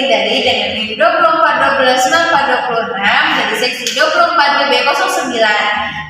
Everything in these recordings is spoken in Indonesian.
dari dengan 24 12 dari seksi 24 BB09.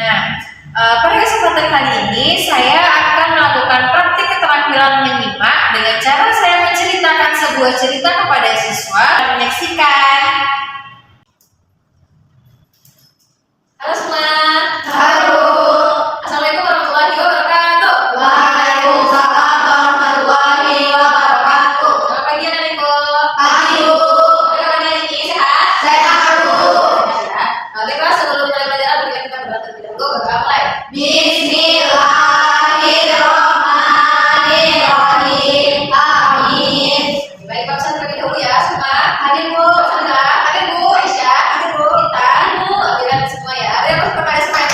Nah, pada kesempatan kali ini saya akan melakukan praktik keterampilan menyimak dengan cara saya menceritakan sebuah cerita kepada siswa. Menyaksikan. Halo semua. Halo. Assalamualaikum warahmatullahi wabarakatuh. Waalaikumsalam warahmatullahi wabarakatuh. Selamat pagi anak-anakku. Pagi, Bu. Bagaimana pagi hari ini? Sehat? Sehat, Bu. Ya. Baiklah, sebelum mulai belajar, berikan kita berdoa terlebih dahulu. Berdoa mulai. Bismillahirrahmanirrahim. Amin. Baik, Pak Ustaz terlebih dahulu ya semua. Hadir, Bu. Hadir Bu, Aisyah. Hadir, Bu. Kita, Bu, berikan semua ya. Ada yang kepada semua.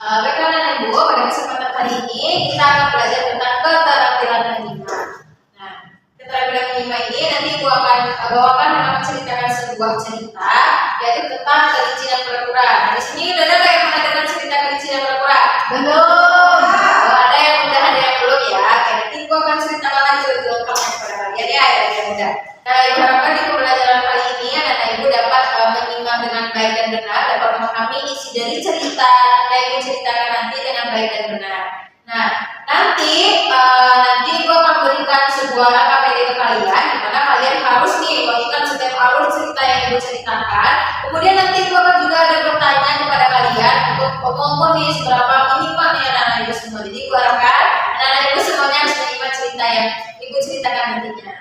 Baiklah anak Ibu, pada kesempatan kali ini kita akan belajar tentang keterampilan menyimak. Nah, keterampilan menyimak ini nanti Ibu akan bawakan dengan menceritakan sebuah cerita, yaitu tentang kelinci dan kura-kura. Nah, di sini udah ada nggak yang pernah dengar cerita kelinci dan kura-kura? Belum. Ada yang udah, ada yang belum ya. Oke, nanti Ibu akan ceritakan lagi lebih lengkapnya kepada kalian ya, yang mudah. Nah, Ibu harapkan di pembelajaran kali ini anak Ibu dapat menyimak dengan baik dan benar, dapat memahami isi dari cerita yang Ibu ceritakan nanti dengan baik dan benar. Nah, nanti Ibu akan berikan sebuah KPD ke kalian, di mana kalian harus nih bagikan setiap alur cerita yang Ibu ceritakan. Kemudian nanti Ibu akan juga ada bertanya kepada kalian untuk mengukur nih seberapa minimal nih anak-anak Ibu semua. Jadi Ibu harapkan anak-anak Ibu semuanya harus menyimak cerita yang Ibu ceritakan nantinya.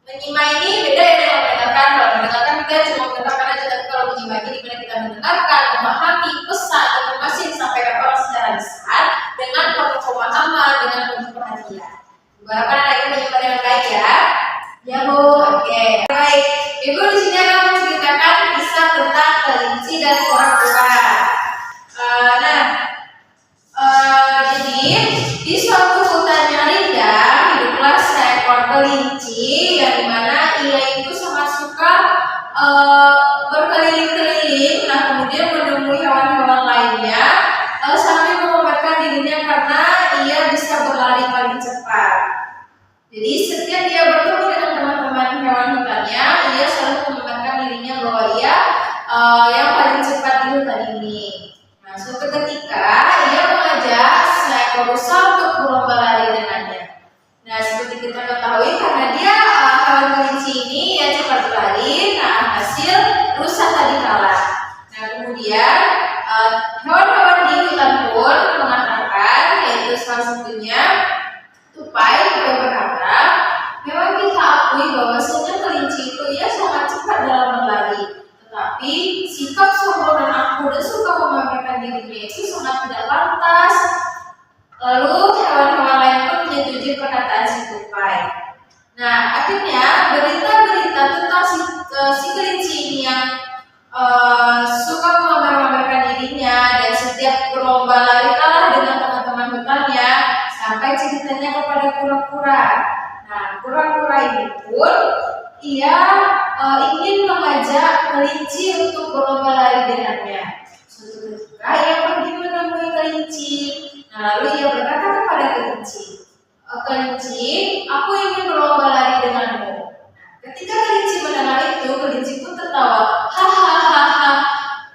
Menyimak ini beda ya dengan mendengarkan. Kalau mendengarkan kita cuma mendengarkan aja, tapi kalau menyimak ini dimana kita mendengarkan, memahami pesan informasi yang disampaikan orang secara besar dengan penuh pemahaman, dengan penuh perhatian. Ibu harapkan anak Ibu menyimak dengan baik ya. Ya, Bu. Oke, baik. Ibu di sini akan menceritakan kisah tentang kelinci dan kura-kura. Jadi di suatu hutan yang rindang hiduplah seekor kelinci yang dimana ia itu sangat suka berkeliling-keliling. Nah, kemudian menemui hewan-hewan lainnya sambil memamerkan dirinya karena ia bisa berlari paling cepat. Jadi setiap dia bertemu dengan teman-teman hewan hutannya, ia selalu memamerkan dirinya bahwa ia yang paling cepat di hutan ini. Nah, suatu ketika ia mengajak seekor rusa untuk berlomba lari dengannya. Nah, seperti kita ketahui karena dia hewan kelinci ini ia cepat berlari, nah hasil rusa tadi kalah. Nah, kemudian hewan-hewan di hutan pun mengatakan, yaitu salah satunya Tupai berkata, memang kita akui bahwasanya kelinci itu ia sangat cepat dalam berlari, tetapi sikap sombong dan angkuh dan suka memamerkan dirinya itu sangat tidak pantas. Lalu hewan-hewan lain pun menyetujui perkataan si Tupai. Nah, akhirnya berita-berita tentang si kelinci ini yang suka memamerkan dirinya dan setiap berlomba lari kalah dengan teman-teman hutannya, sampai ceritanya kepada kura-kura. Nah, kura-kura ini pun ia ingin mengajak kelinci untuk berlomba lari dengannya. Suatu ketika ia pergi menemui kelinci. Nah, lalu ia berkata kepada kelinci, kelinci, aku ingin berlomba lari denganmu. Nah, ketika kelinci mendengar itu, kelinci pun tertawa. Hahaha,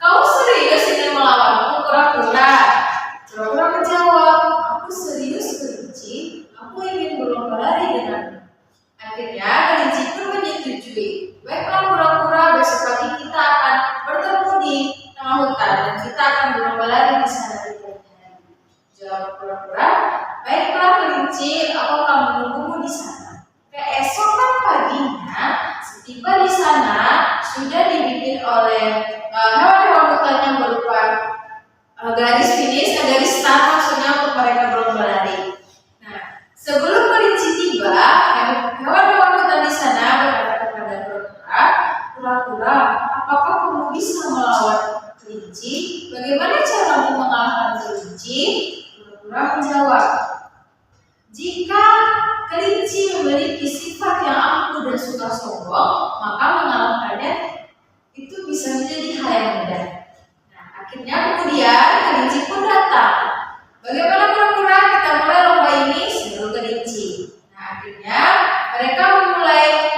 kau serius ingin melawanku, kura-kura? Kura-kura menjawab, aku serius kelinci, aku ingin berlomba lari denganmu. Akhirnya kelinci pun menyetujui. Baiklah kura-kura, besok pagi kita akan bertemu di tengah hutan dan kita akan berlomba lari di sana. Jawab kura-kura, baiklah kelinci, aku akan menunggumu di sana. Keesokan paginya, setiba di sana sudah dibikin oleh hewan-hewan hutan yang berupa garis finish, garis start maksudnya untuk mereka berlomba lari. Nah, sebelum kelinci tiba, hewan-hewan hutan di sana berkata kepada kura-kura, kura-kura, apakah kamu bisa melawan kelinci? Bagaimana caramu mengalahkan kelinci? Kura-kura menjawab, jika kelinci memiliki sifat yang angkuh dan suka sombong, maka mengalahkannya itu bisa menjadi hal yang mudah. Nah, akhirnya kemudian kelinci pun datang. Bagaimana kura-kura, kita mulai lomba ini? Seluruh kelinci. Nah, akhirnya mereka memulai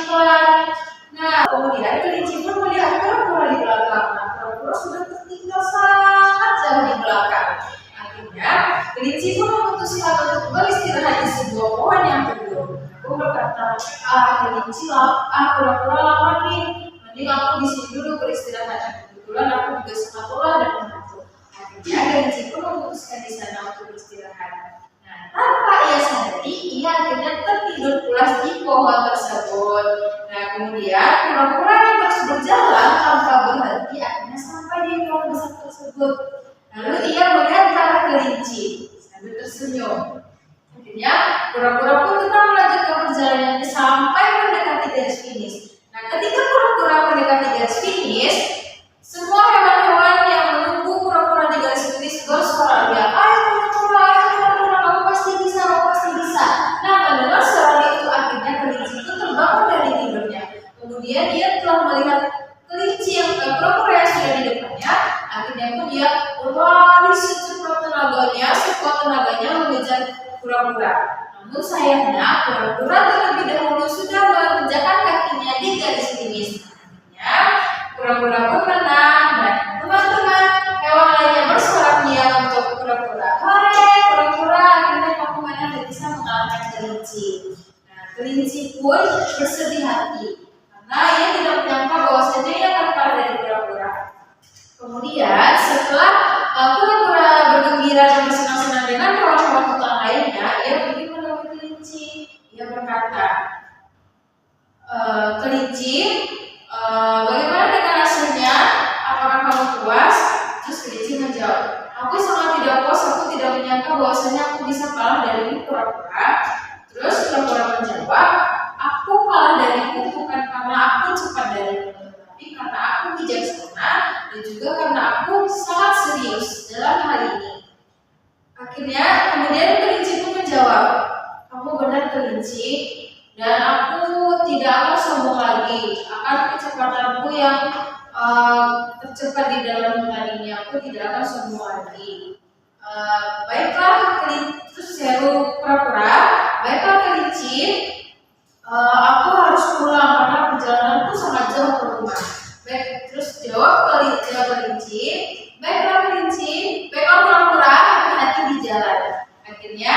pelan. Nah, kemudian kelinci pun melihat kura-kura di belakang. Nah, kura-kura sudah tertinggal sangat jauh di belakang. Akhirnya, kelinci pun memutuskan untuk beristirahat di sebuah pohon yang teduh. Aku berkata, kelinci kura-kura lama nih. Mending aku di sini dulu beristirahat. Kebetulan aku juga sangat lelah dan mengantuk. Akhirnya, kelinci pun memutuskan di sana untuk beristirahat. Nah, tanpa ia sadari, ia akhirnya tertidur pulas di pohon tersebut. Nah, kemudian kura-kura yang terus berjalan tanpa berhenti akhirnya sampai di pohon besar tersebut. Lalu ia melihat ke arah kelinci sambil tersenyum. Akhirnya kura-kura pun tetap melanjutkan perjalanannya sampai mendekati garis finish. Nah, ketika kura-kura mendekati garis finish, semua hewan-hewan yang menunggu kura-kura di garis finish bersorak dia, ayo kura-kura, kamu pasti bisa, kamu pasti bisa. Nah, mendengar suara itu akhirnya kelinci itu terbangun dari tidurnya. Kemudian dia telah melihat kelinci yang kura-kura yang sudah di depannya. Akhirnya pun dia berlari sekuat tenaganya mengejar kura-kura. Namun sayangnya kura-kura terlebih dahulu sudah menginjakkan kakinya di garis finish. Akhirnya kura-kura pun menang dan teman-teman hewan lainnya bersorak-sorai untuk kura-kura. Hore, kura-kura, akhirnya kamu menang dan bisa mengalahkan kelinci. Nah, kelinci pun bersedih hati karena ia tidak menyangka bahwasanya ia akan kalah dari kura-kura. Kemudian setelah kura-kura bergembira dan bersenang-senang dengan hewan-hewan hutan lainnya, ia pergi menemui kelinci. Ia berkata, kelinci, bagaimana dengan hasilnya? Apakah kamu puas? Terus kelinci menjawab, aku sangat tidak puas. Aku tidak menyangka bahwasanya aku bisa kalah dari kura-kura. Terus kura-kura menjawab, aku kalah darimu bukan karena aku cepat darimu, tapi karena aku bijaksana dan juga karena aku sangat serius dalam hal ini. Akhirnya kemudian kelinci pun menjawab, kamu benar kelinci, dan aku tidak akan sombong lagi akan kecepatanku yang tercepat di dalam hutan ini. Aku tidak akan sombong lagi. Baiklah kelinci, terus seru kura-kura, baiklah kelinci, aku harus pulang karena perjalananku sangat jauh ke rumah. Baik, terus jawab kelinci, baiklah kelinci, baiklah kura-kura, hati-hati di jalan. Akhirnya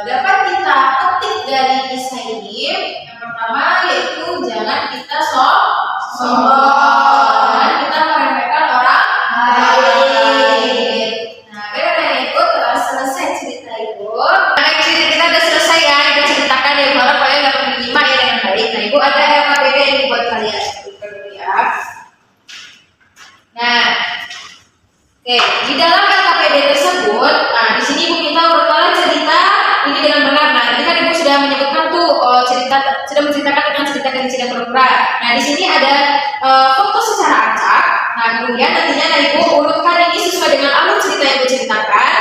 dapat kita petik dari kisah ini. Yang pertama yaitu jangan kita sombong, jangan kita meremehkan orang lain. Nah, baiklah itu telah selesai cerita ibu. Nah, cerita kita sudah selesai ya. Ibu ceritakan ya, ibu harap kalian dapat menyimak ya dengan baik. Nah, ibu ada LKPD yang buat kalian. Ya. Nah, oke, di dalam LKPD tersebut, di sini ibu minta urutan cerita ini dengan benar. Nah, tadi kan ibu sudah menyebutkan tuh sudah menceritakan tentang cerita kelinci dan kura-kura. Nah, di sini ada foto secara acak. Nah, kemudian nantinya ibu urutkan ini sesuai dengan alur cerita yang ibu ceritakan.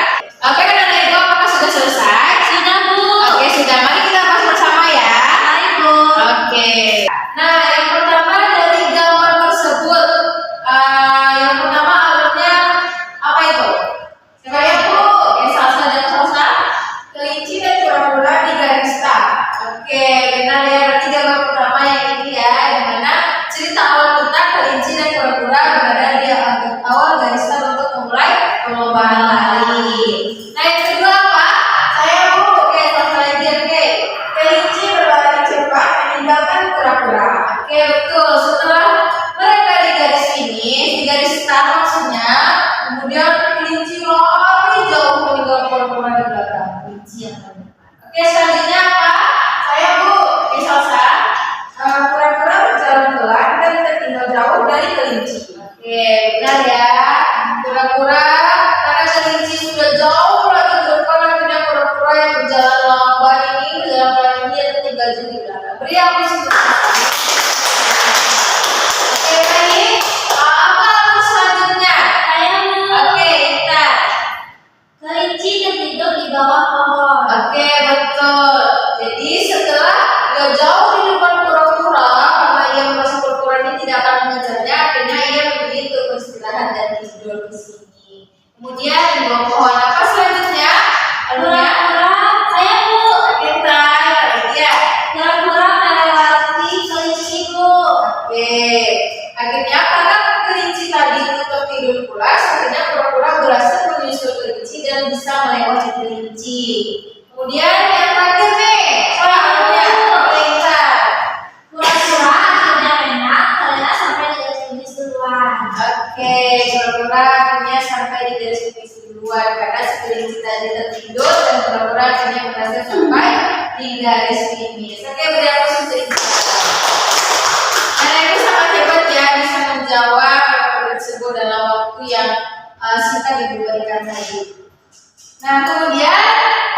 Oke, kan anak ibu apakah sudah selesai? Sudah, Bu. Oke, sudah. Mari kita bahas bersama ya. Mari, Bu. Oke. Nah, yang pertama dari gambar tersebut, yang pertama alurnya apa itu? Siapa ya, Bu? Oke, salsa dan salsa. Kelinci dan kura-kura di garis start. Oke, benar ya. Berarti gambar pertama yang ini ya, di mana cerita awal kita kelinci dan kura-kura berada di awal garis start untuk memulai perlombaan lari. Nah, yang kedua apa? Saya, Bu. Oke, salsa lagi. Oke, kelinci berlari cepat meninggalkan kura-kura. Oke, betul. Setelah mereka di garis finish, di garis start maksudnya, kemudian kelinci lari jauh meninggalkan kura-kura di belakang. Kelinci yang depan. Oke, selanjutnya apa? Saya, Bu. Oke, salsa. Kura-kura berjalan pelan dan tertinggal jauh dari kelinci. Oke, benar ya. Kura-kura karena kelinci sudah jauh lagi ke depan, akhirnya kura-kura yang berjalan lamban ini tertinggal jauh di belakang. Beri apresiasi untuk kura-kura. Oke, baik. Apa alur selanjutnya? Saya, Bu. Oke, kita. Kelinci tertidur di bawah pohon. Oke, betul. Jadi setelah dia jauh di depan kura-kura, karena ia merasa kura-kura ini tidak akan mengejarnya, akhirnya ia memilih untuk beristirahat dan tidur di sini. Kemudian di bawah pohon apa selanjutnya? Alurnya? Kura-kura, saya, Bu. Kita lagi ya. Kura-kura melewati garis finish. Oke, beri aku cerita. Karena itu sangat hebat ya, bisa menjawab tersebut dalam waktu yang singkat diberikan tadi. Nah, kemudian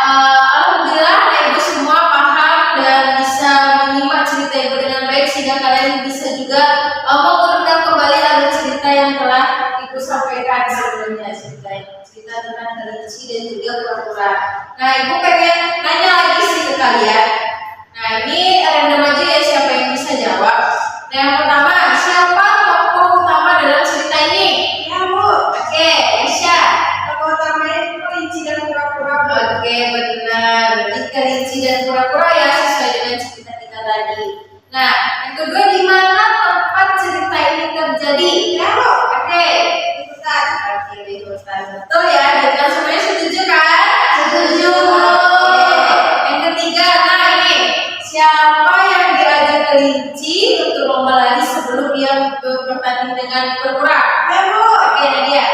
alhamdulillah ibu semua paham dan bisa menyimak cerita ibu dengan baik sehingga kalian bisa juga mengurutkan kembali alur cerita yang telah ibu sampaikan sebelumnya, cerita tentang kelinci dan juga kura-kura. Nah, ibu pengen nanya lagi sih ke kalian. Nah, ini random aja ya siapa yang bisa jawab. Nah, yang pertama, siapa tokoh utama dalam cerita ini? Ya, Bu. Oke, Aisyah. Tokoh utamanya itu kelinci dan kura-kura, Bu. Oke, benar. Berarti kelinci dan kura-kura ya sesuai dengan cerita kita tadi. Nah, yang kedua, di mana tempat cerita ini terjadi? Ya, Bu. Oke, Di hutan. oke, di hutan. Betul ya, dan semuanya setuju kan? Setuju. Yang ketiga, nah ini siapa yang diajak kelinci untuk lomba lari sebelum dia bertanding dengan kura-kura? Ya, Bu. Oke, Nadia.